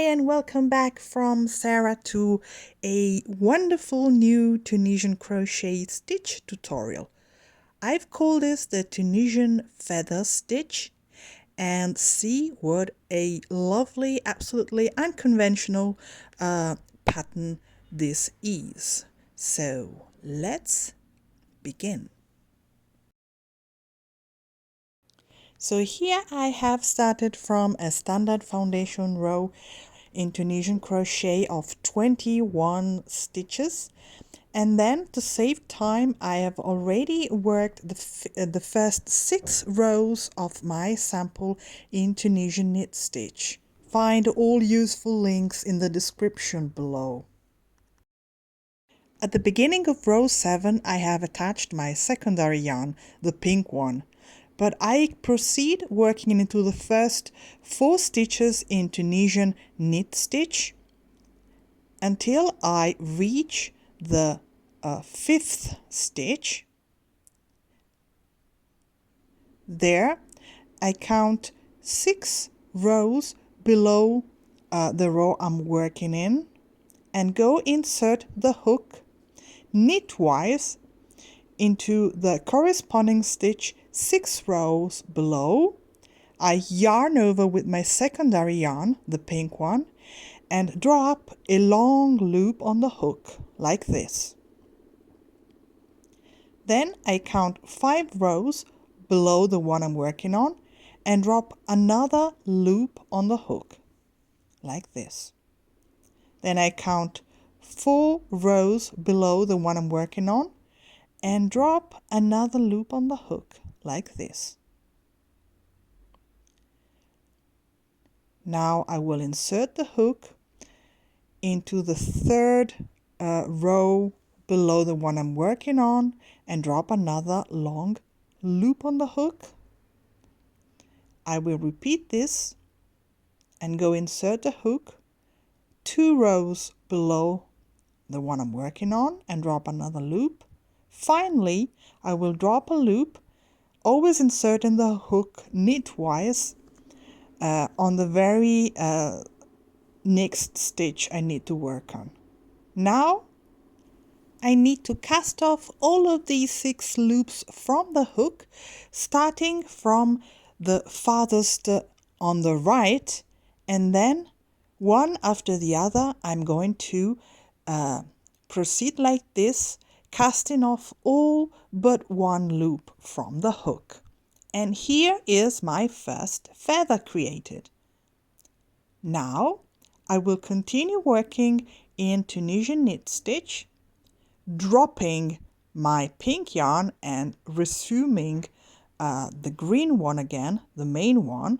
and welcome back from Sarah to a wonderful new Tunisian crochet stitch tutorial. I've called this the Tunisian Feather Stitch, and see what a lovely, absolutely unconventional pattern this is. So let's begin. So here I have started from a standard foundation row in Tunisian crochet of 21 stitches, and then to save time I have already worked the first 6 rows of my sample in Tunisian Knit Stitch. Find all useful links in the description below. At the beginning of row 7 I have attached my secondary yarn, the pink one, but I proceed working into the first 4 stitches in Tunisian Knit Stitch until I reach the 5th stitch. There I count 6 rows below the row I'm working in and go insert the hook knitwise into the corresponding stitch 6 rows below. I yarn over with my secondary yarn, the pink one, and drop a long loop on the hook like this. Then I count 5 rows below the one I'm working on and drop another loop on the hook like this. Then I count 4 rows below the one I'm working on and drop another loop on the hook like this. Now I will insert the hook into the 3rd row below the one I'm working on and drop another long loop on the hook. I will repeat this and go insert the hook 2 rows below the one I'm working on and drop another loop. Finally, I will drop a loop, always inserting the hook knitwise on the very next stitch I need to work on. Now I need to cast off all of these 6 loops from the hook, starting from the farthest on the right, and then one after the other I'm going to proceed like this, casting off all but one loop from the hook. And here is my first feather created. Now I will continue working in Tunisian Knit Stitch, dropping my pink yarn and resuming the green one again, the main one.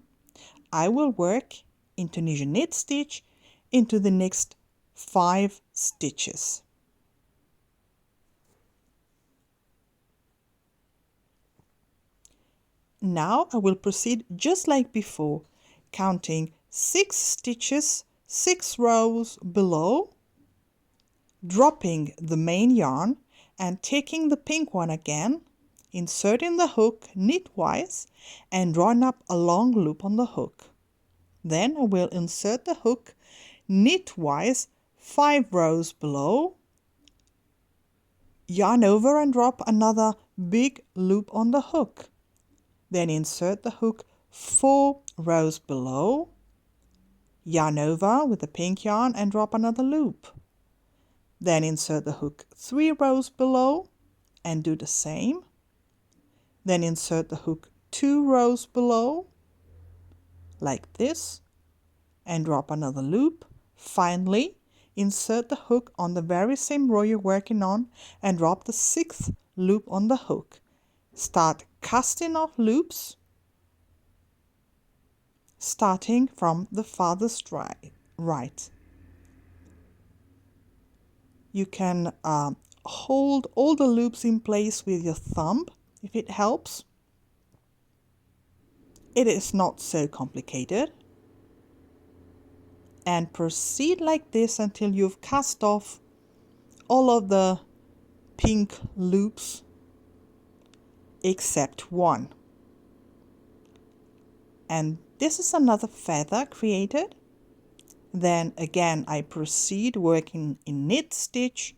I will work in Tunisian Knit Stitch into the next 5 stitches. Now I will proceed just like before, counting 6 stitches, 6 rows below, dropping the main yarn and taking the pink one again, inserting the hook knitwise and drawing up a long loop on the hook. Then I will insert the hook knitwise 5 rows below, yarn over and drop another big loop on the hook. Then insert the hook 4 rows below, yarn over with the pink yarn and drop another loop. Then insert the hook 3 rows below and do the same. Then insert the hook 2 rows below like this and drop another loop. Finally, insert the hook on the very same row you're working on and drop the 6th loop on the hook. Start casting off loops, starting from the farthest right. You can hold all the loops in place with your thumb if it helps. It is not so complicated. And proceed like this until you've cast off all of the pink loops except one. And this is another feather created. Then again I proceed working in knit stitch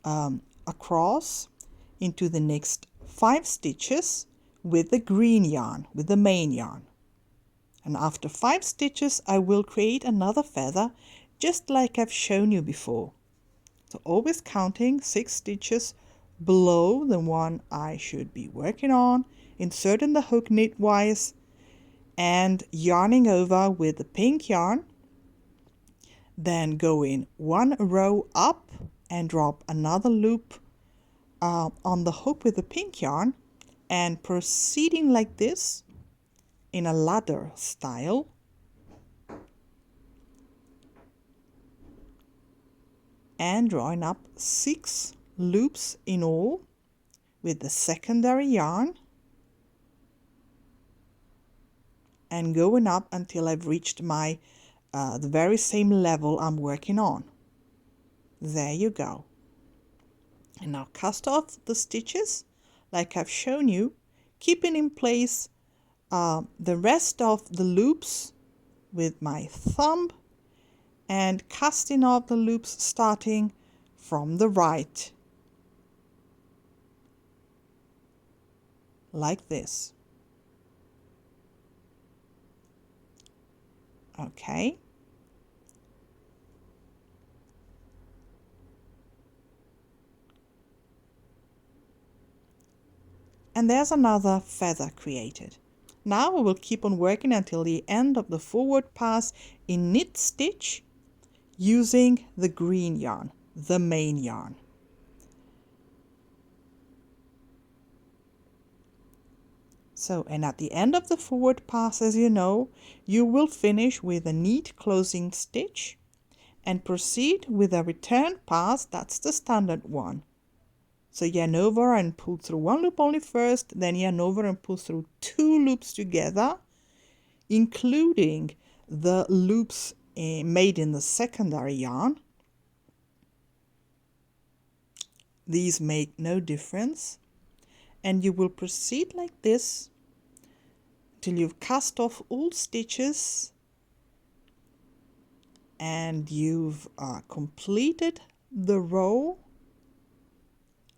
across into the next 5 stitches with the green yarn, with the main yarn. And after 5 stitches I will create another feather just like I've shown you before. So always counting 6 stitches below the one I should be working on, inserting the hook knitwise and yarning over with the pink yarn. Then go in 1 row up and drop another loop on the hook with the pink yarn, and proceeding like this in a ladder style. And drawing up 6 loops in all with the secondary yarn, and going up until I've reached my the very same level I'm working on. There you go. And now cast off the stitches like I've shown you, keeping in place the rest of the loops with my thumb, and casting off the loops starting from the right, like this. Okay. And there's another feather created. Now we will keep on working until the end of the forward pass in knit stitch using the green yarn, the main yarn. So, and at the end of the forward pass, as you know, you will finish with a neat closing stitch and proceed with a return pass. That's the standard one. So yarn over and pull through 1 loop only first, then yarn over and pull through 2 loops together, including the loops made in the secondary yarn. These make no difference. And you will proceed like this till you've cast off all stitches and you've completed the row,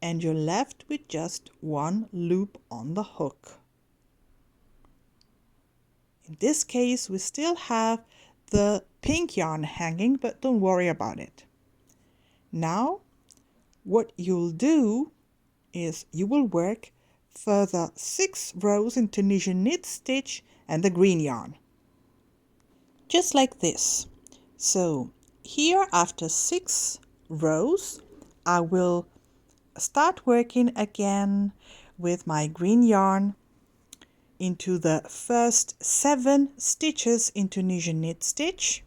and you're left with just 1 loop on the hook. In this case we still have the pink yarn hanging, but don't worry about it. Now what you'll do is you will work further 6 rows in Tunisian Knit Stitch and the green yarn. Just like this. So here after 6 rows I will start working again with my green yarn into the first 7 stitches in Tunisian Knit Stitch,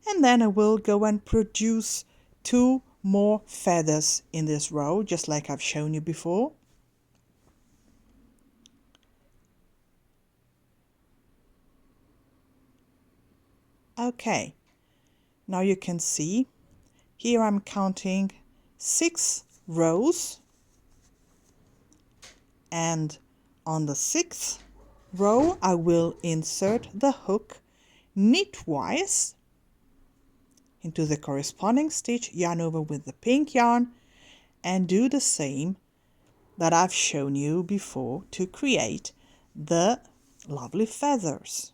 and then I will go and produce 2 more feathers in this row, just like I've shown you before. Okay, now you can see here I'm counting 6 rows, and on the 6th row I will insert the hook knitwise into the corresponding stitch, yarn over with the pink yarn, and do the same that I've shown you before to create the lovely feathers.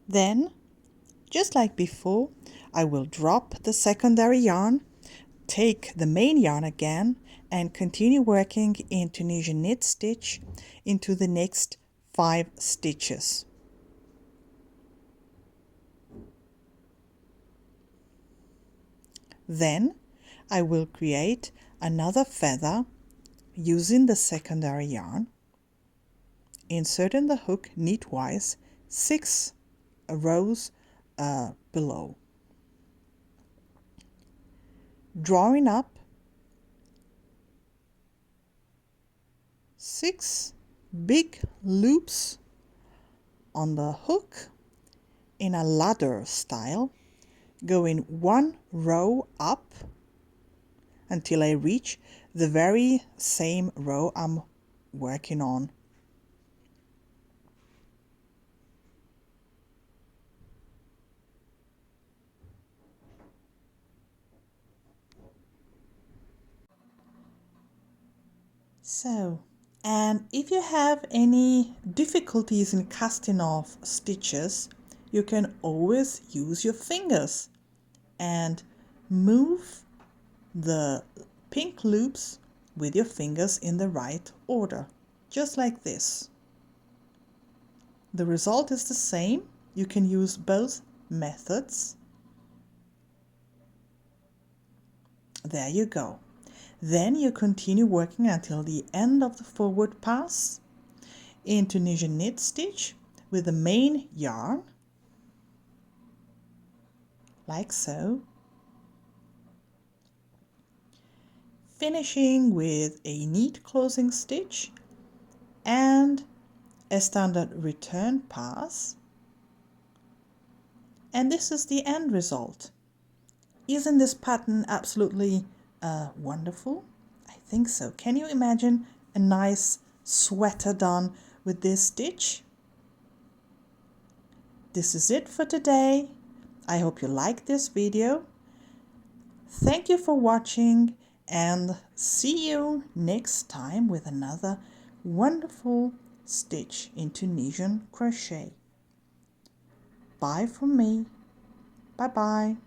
Then, just like before, I will drop the secondary yarn, take the main yarn again and continue working in Tunisian Knit Stitch into the next 5 stitches. Then I will create another feather using the secondary yarn, inserting the hook knitwise 6 rows below, drawing up 6 big loops on the hook in a ladder style, going 1 row up until I reach the very same row I'm working on. So, and if you have any difficulties in casting off stitches, you can always use your fingers and move the pink loops with your fingers in the right order, just like this. The result is the same. You can use both methods. There you go. Then you continue working until the end of the forward pass in Tunisian Knit Stitch with the main yarn, like so, finishing with a neat closing stitch and a standard return pass. And this is the end result. Isn't this pattern absolutely wonderful? I think so. Can you imagine a nice sweater done with this stitch? This is it for today. I hope you liked this video. Thank you for watching and see you next time with another wonderful stitch in Tunisian crochet. Bye from me. Bye bye.